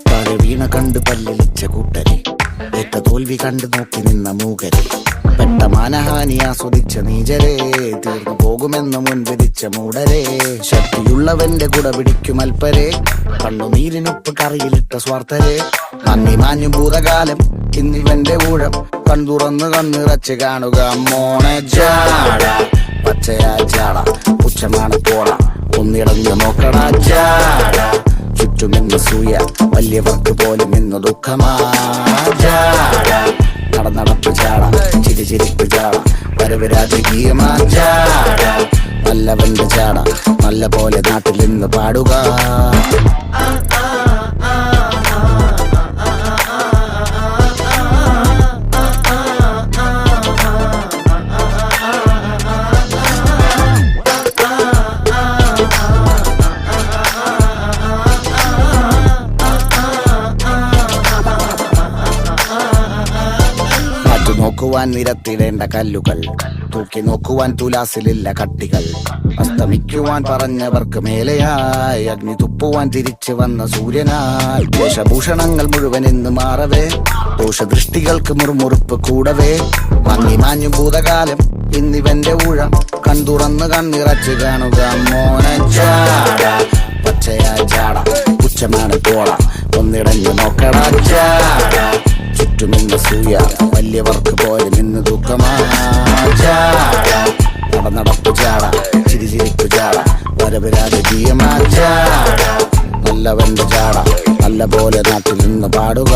താഴെ വീണ കണ്ട് പല്ലിളിച്ച കൂട്ടരെ, ഏറ്റ തോൽവി കണ്ട് നോക്കി നിന്ന മൂകരെ, പെട്ട മാനഹാനി ആസ്വദിച്ച നീചരെ, തീർന്നു പോകുമെന്ന് മുൻവിധിച്ച മൂടരെ, ശക്തിയുള്ളവന്റെ കുട പിടിക്കും അൽപ്പരെ, കണ്ണുനീരിനൊപ്പ് കറിയിലിട്ട സ്വാർത്ഥരെ, നന്ദി മാഞ്ഞു ഭൂതകാലം ഇന്നിവന്റെ ഊഴം, കൺതുറന്ന് കണ്ണിറച്ച് കാണുക മോണെ ജാട, പച്ചയാ ജാട പുച്ഛമാണ് പോട, ഒന്നിടഞ്ഞു നോക്കടാ ജാട, ചുറ്റുമെന്ന് സൂയ വലിയവർക്ക് പോലും ഇന്ന് ദുഃഖമാ ജാട, നടപ്പ് ചാട ചിരിച്ചിരിപ്പ് ചാട, വരവ് രാജകീയമാ ജാട, നല്ലവന്റെ ചാട നല്ല പോലെ നാട്ടിൽ നിന്ന് പാടുക. നോക്കുവാൻ നിരത്തിടേണ്ട കല്ലുകൾ, തൂക്കി നോക്കുവാൻ തുലാസിലില്ല കട്ടികൾ, അസ്തമിക്കുവാൻ പറഞ്ഞവർക്ക് മേലെയായി അഗ്നി തുപ്പുവാൻ തിരിച്ചു വന്ന സൂര്യനായി, വേഷഭൂഷണങ്ങൾ മുഴുവൻ ഇന്ന് മാറവേ, ദോഷദൃഷ്ടികൾക്ക് മുറുമുറുപ്പ് കൂടവേ, മങ്ങി മാഞ്ഞു ഭൂതകാലം ഇന്നിവന്റെ ഊഴം, കൺതുറന്ന് കണ്ണിറച്ച് കാണുക മോനെ ജാട, പച്ചയാ ജാട പുച്ഛമാണ് പോട, ഒന്നിടഞ്ഞു നോക്കടാ ജാട, ചുറ്റുമിന്ന് സൂയ വലിയവർക്ക് പോലും ഇന്ന് ദുഃഖമാ ജാട, നടപ്പ് ചാട ചിരിച്ചിരിപ്പ് ചാട, വരവ് രാജകീയമാ ജാട, നല്ലവന്റെ ചാട നല്ല പോലെ നാട്ടിൽ നിന്ന് പാടുക.